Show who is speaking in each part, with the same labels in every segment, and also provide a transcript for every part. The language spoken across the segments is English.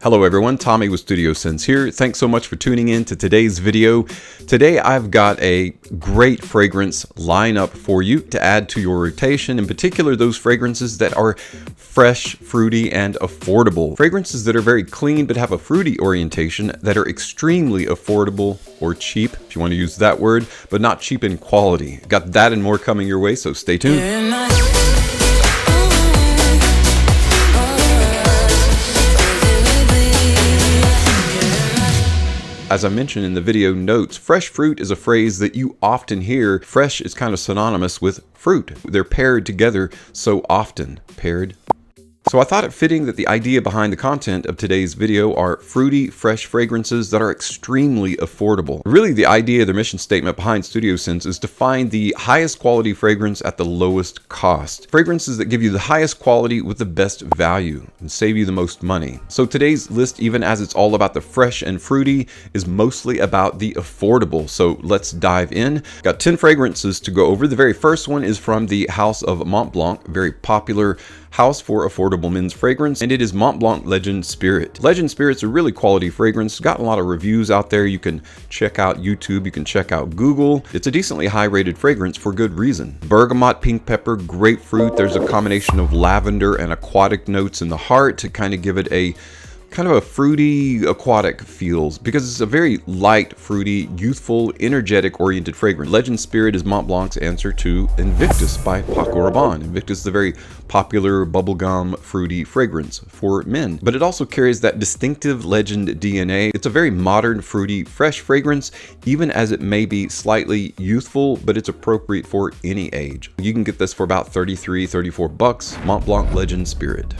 Speaker 1: Hello everyone, Tommy with Studio Sense here. Thanks so much for tuning in to today's video. Today I've got a great fragrance lineup for you to add to your rotation, in particular those fragrances that are fresh, fruity, and affordable. Fragrances that are very clean but have a fruity orientation, that are extremely affordable or cheap, if you want to use that word, but not cheap in quality. Got that and more coming your way, so stay tuned. As I mentioned in the video notes, fresh fruit is a phrase that you often hear. Fresh is kind of synonymous with fruit. They're paired together so often. Paired. So I thought it fitting that the idea behind the content of today's video are fruity, fresh fragrances that are extremely affordable. Really, the idea, the mission statement behind Studio Sense is to find the highest quality fragrance at the lowest cost. Fragrances that give you the highest quality with the best value and save you the most money. So today's list, even as it's all about the fresh and fruity, is mostly about the affordable. So let's dive in. Got 10 fragrances to go over. The very first one is from the House of Mont Blanc, very popular house for affordable men's fragrance, and it is Mont Blanc Legend Spirit. Legend Spirit's a really quality fragrance. Got a lot of reviews out there. You can check out YouTube, you can check out Google. It's a decently high rated fragrance for good reason. Bergamot, pink pepper, grapefruit. There's a combination of lavender and aquatic notes in the heart to kind of give it a kind of a fruity, aquatic feels, because it's a very light, fruity, youthful, energetic oriented fragrance. Legend Spirit is Mont Blanc's answer to Invictus by Paco Rabanne. Invictus is a very popular bubblegum fruity fragrance for men, but it also carries that distinctive Legend DNA. It's a very modern, fruity, fresh fragrance, even as it may be slightly youthful, but it's appropriate for any age. You can get this for about $33-$34, Mont Blanc Legend Spirit.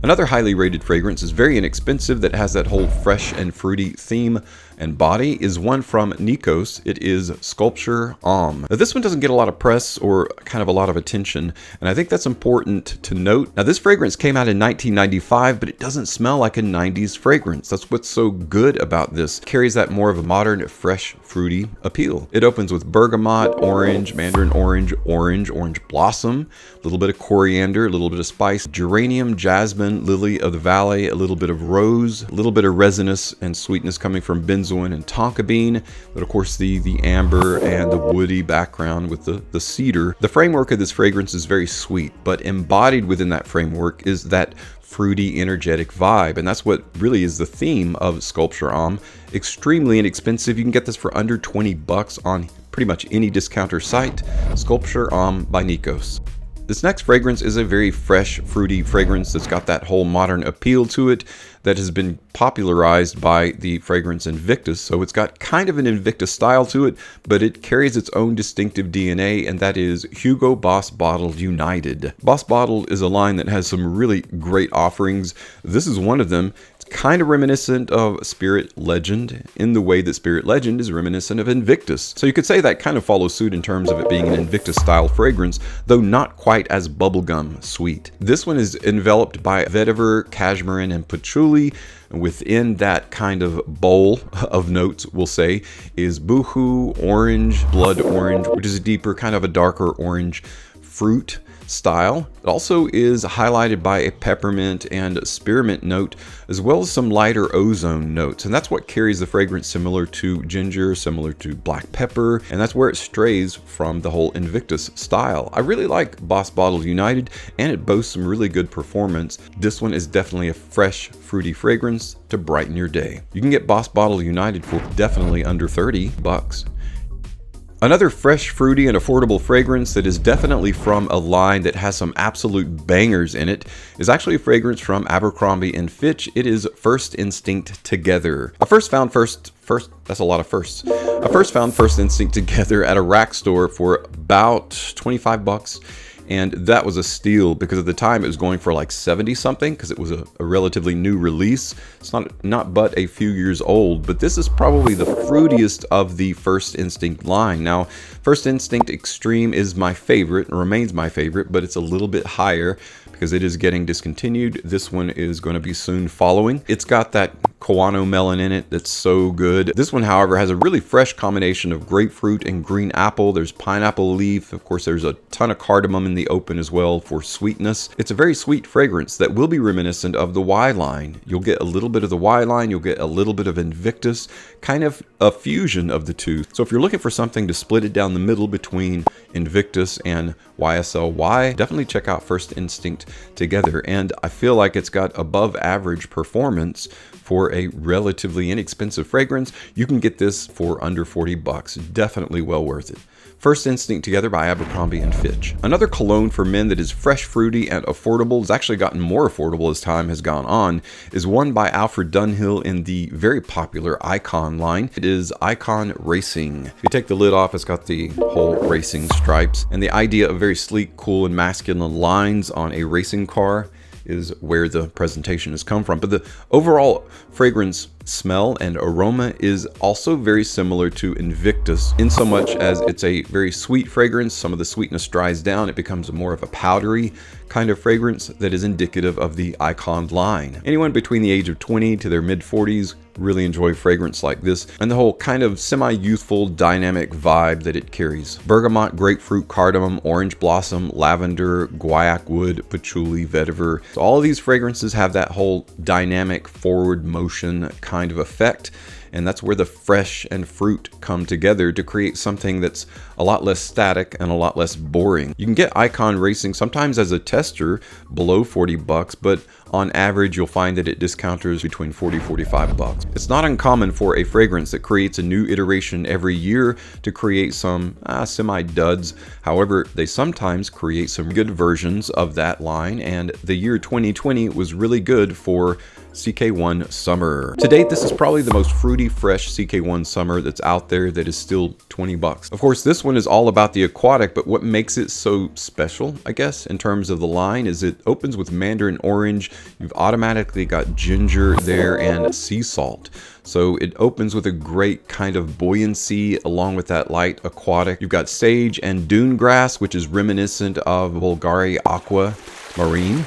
Speaker 1: Another highly rated fragrance is very inexpensive that has that whole fresh and fruity theme and body is one from Nikos. It is Sculpture Homme. Now this one doesn't get a lot of press or kind of a lot of attention, and I think that's important to note. Now this fragrance came out in 1995, but it doesn't smell like a 90s fragrance. That's what's so good about this. It carries that more of a modern, fresh, fruity appeal. It opens with bergamot, orange, mandarin orange, orange blossom, a little bit of coriander, a little bit of spice, geranium, jasmine, lily of the valley, a little bit of rose, a little bit of resinous and sweetness coming from benzoin and tonka bean, but of course the amber and the woody background with the cedar. The framework of this fragrance is very sweet, but embodied within that framework is that fruity, energetic vibe, and that's what really is the theme of Sculpture Homme. Extremely inexpensive. You can get this for under $20 on pretty much any discounter site. Sculpture Homme by Nikos. This next fragrance is a very fresh, fruity fragrance that's got that whole modern appeal to it that has been popularized by the fragrance Invictus. So it's got kind of an Invictus style to it, but it carries its own distinctive DNA, and that is Hugo Boss Bottled United. Boss Bottled is a line that has some really great offerings. This is one of them. Kind of reminiscent of Spirit Legend in the way that Spirit Legend is reminiscent of Invictus. So you could say that kind of follows suit in terms of it being an Invictus style fragrance, though not quite as bubblegum sweet. This one is enveloped by vetiver, cashmere, and patchouli. Within that kind of bowl of notes, we'll say, is boohoo, orange, blood orange, which is a deeper, kind of a darker orange fruit style. It also is highlighted by a peppermint and spearmint note, as well as some lighter ozone notes, and that's what carries the fragrance, similar to ginger, similar to black pepper, and that's where it strays from the whole Invictus style. I really like Boss Bottled United, and it boasts some really good performance. This one is definitely a fresh, fruity fragrance to brighten your day. You can get Boss Bottled United for definitely under $30. Another fresh, fruity, and affordable fragrance that is definitely from a line that has some absolute bangers in it is actually a fragrance from Abercrombie & Fitch. It is First Instinct Together. I first found First Instinct Together at a rack store for about $25. And that was a steal because at the time it was going for like 70 something because it was a relatively new release. It's not but a few years old, but this is probably the fruitiest of the First Instinct line. Now, First Instinct Extreme is my favorite and remains my favorite, but it's a little bit higher because it is getting discontinued. This one is going to be soon following. It's got that guano melon in it that's so good. This one, however, has a really fresh combination of grapefruit and green apple. There's pineapple leaf. Of course, there's a ton of cardamom in the open as well for sweetness. It's a very sweet fragrance that will be reminiscent of the Y line. You'll get a little bit of the Y line, you'll get a little bit of Invictus, kind of a fusion of the two. So if you're looking for something to split it down the middle between Invictus and YSL-Y, definitely check out First Instinct together. And I feel like it's got above average performance for a relatively inexpensive fragrance. You can get this for under 40 bucks. Definitely well worth it. First Instinct Together by Abercrombie & Fitch. Another cologne for men that is fresh, fruity, and affordable, has actually gotten more affordable as time has gone on, is one by Alfred Dunhill in the very popular Icon line. It is Icon Racing. If you take the lid off, it's got the whole racing stripes, and the idea of very sleek, cool, and masculine lines on a racing car is where the presentation has come from. But the overall fragrance smell and aroma is also very similar to Invictus in so much as it's a very sweet fragrance. Some of the sweetness dries down. It becomes more of a powdery kind of fragrance that is indicative of the Icon line. Anyone between the age of 20 to their mid 40s really enjoy fragrance like this, and the whole kind of semi-youthful dynamic vibe that it carries. Bergamot, grapefruit, cardamom, orange blossom, lavender, guaiac wood, patchouli, vetiver. So all of these fragrances have that whole dynamic forward motion kind of effect, and that's where the fresh and fruit come together to create something that's a lot less static and a lot less boring. You can get Icon Racing sometimes as a tester below 40 bucks, but on average you'll find that it discounters between 40 and 45 bucks. It's not uncommon for a fragrance that creates a new iteration every year to create some semi-duds. However, they sometimes create some good versions of that line, and the year 2020 was really good for CK1 Summer. To date, this is probably the most fruity, fresh CK1 Summer that's out there that is still 20 bucks. Of course, this one is all about the aquatic, but what makes it so special, I guess, in terms of the line, is it opens with mandarin orange. You've automatically got ginger there and sea salt. So it opens with a great kind of buoyancy along with that light aquatic. You've got sage and dune grass, which is reminiscent of Bulgari Aqua Marine,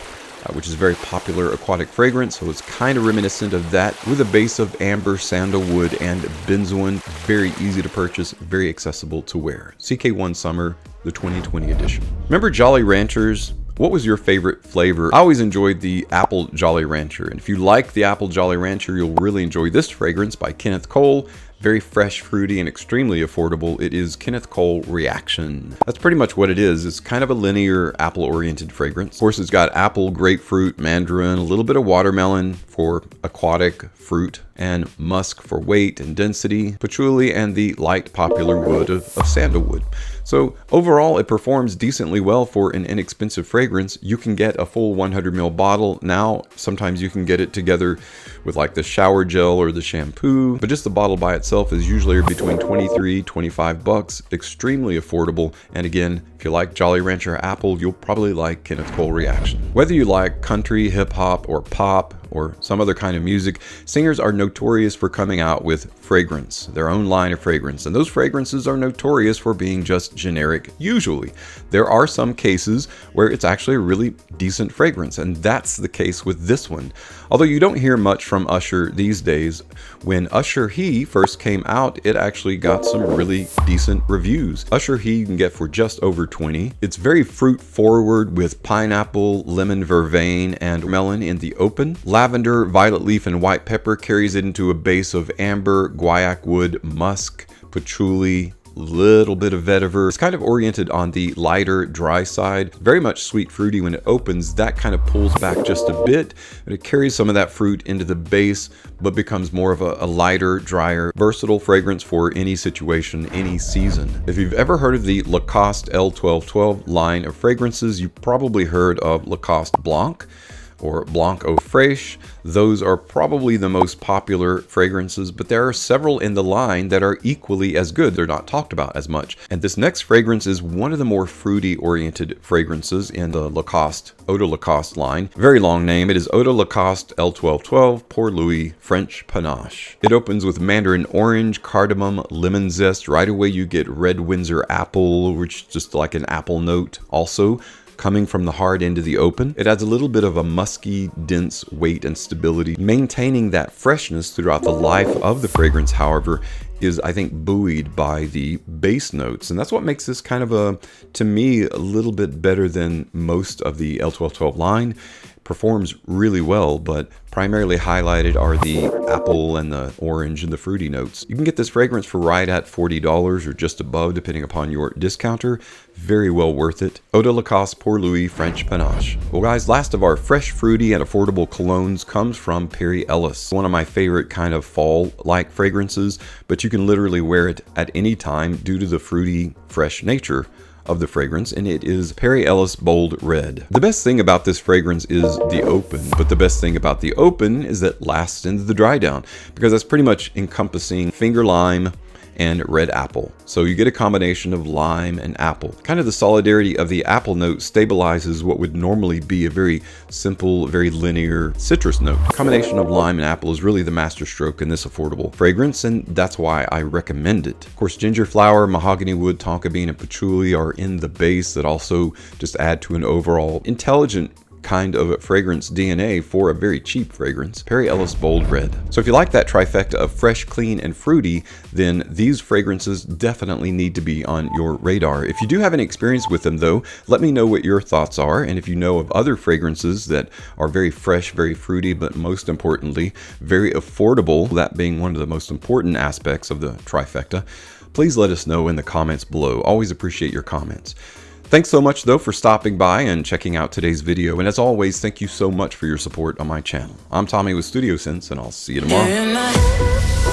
Speaker 1: which is a very popular aquatic fragrance, so it's kind of reminiscent of that, with a base of amber, sandalwood, and benzoin. Very easy to purchase, very accessible to wear. CK1 Summer, the 2020 edition. Remember Jolly Ranchers? What was your favorite flavor? I always enjoyed the Apple Jolly Rancher, and if you like the Apple Jolly Rancher, you'll really enjoy this fragrance by Kenneth Cole. Very fresh, fruity, and extremely affordable. It is Kenneth Cole Reaction. That's pretty much what it is. It's kind of a linear apple-oriented fragrance. Of course, it's got apple, grapefruit, mandarin, a little bit of watermelon for aquatic fruit, and musk for weight and density, patchouli, and the light popular wood of sandalwood. So overall, it performs decently well for an inexpensive fragrance. You can get a full 100 ml bottle. Now, sometimes you can get it together with like the shower gel or the shampoo, but just the bottle by itself is usually between 23, 25 bucks. Extremely affordable. And again, if you like Jolly Rancher Apple, you'll probably like Kenneth Cole Reaction. Whether you like country, hip hop, or pop, or some other kind of music, singers are notorious for coming out with fragrance, their own line of fragrance, and those fragrances are notorious for being just generic usually. There are some cases where it's actually a really decent fragrance, and that's the case with this one. Although you don't hear much from Usher these days, when Usher He first came out, it actually got some really decent reviews. Usher He you can get for just over 20. It's very fruit forward with pineapple, lemon vervain, and melon in the open. Lavender, violet leaf, and white pepper carries it into a base of amber, guaiac wood, musk, patchouli, little bit of vetiver. It's kind of oriented on the lighter, dry side. Very much sweet fruity when it opens. That kind of pulls back just a bit, but it carries some of that fruit into the base, but becomes more of a lighter, drier, versatile fragrance for any situation, any season. If you've ever heard of the Lacoste L1212 line of fragrances, you've probably heard of Lacoste Blanc or Blanc Eau Fraiche. Those are probably the most popular fragrances, but there are several in the line that are equally as good. They're not talked about as much. And this next fragrance is one of the more fruity oriented fragrances in the Lacoste, Eau de Lacoste line. Very long name. It is Eau de Lacoste L1212 Pour Louis French Panache. It opens with mandarin orange, cardamom, lemon zest. Right away you get red Windsor apple, which is just like an apple note also. coming from the hard into the open. It adds a little bit of a musky, dense weight and stability. Maintaining that freshness throughout the life of the fragrance, however, is, I think, buoyed by the base notes. And that's what makes this kind of to me, a little bit better than most of the L1212 line. Performs really well, but primarily highlighted are the apple and the orange and the fruity notes. You can get this fragrance for right at $40 or just above, depending upon your discounter. Very well worth it. Eau de Lacoste Pour Louis French Panache. Well guys, last of our fresh, fruity, and affordable colognes comes from Perry Ellis. One of my favorite kind of fall-like fragrances, but you can literally wear it at any time due to the fruity, fresh nature of the fragrance, and it is Perry Ellis Bold Red. The best thing about this fragrance is the open, but the best thing about the open is that it lasts into the dry down, because that's pretty much encompassing finger lime and red apple. So you get a combination of lime and apple. Kind of the solidarity of the apple note stabilizes what would normally be a very simple, very linear citrus note. The combination of lime and apple is really the master stroke in this affordable fragrance, and that's why I recommend it. Of course, ginger flower, mahogany wood, tonka bean, and patchouli are in the base that also just add to an overall intelligent kind of fragrance DNA for a very cheap fragrance. Perry Ellis Bold Red. So if you like that trifecta of fresh, clean, and fruity, then these fragrances definitely need to be on your radar. If you do have any experience with them though, let me know what your thoughts are, and if you know of other fragrances that are very fresh, very fruity, but most importantly, very affordable, that being one of the most important aspects of the trifecta, please let us know in the comments below. Always appreciate your comments. Thanks so much though for stopping by and checking out today's video, and as always, thank you so much for your support on my channel. I'm Tommy with Studio Sense, and I'll see you tomorrow.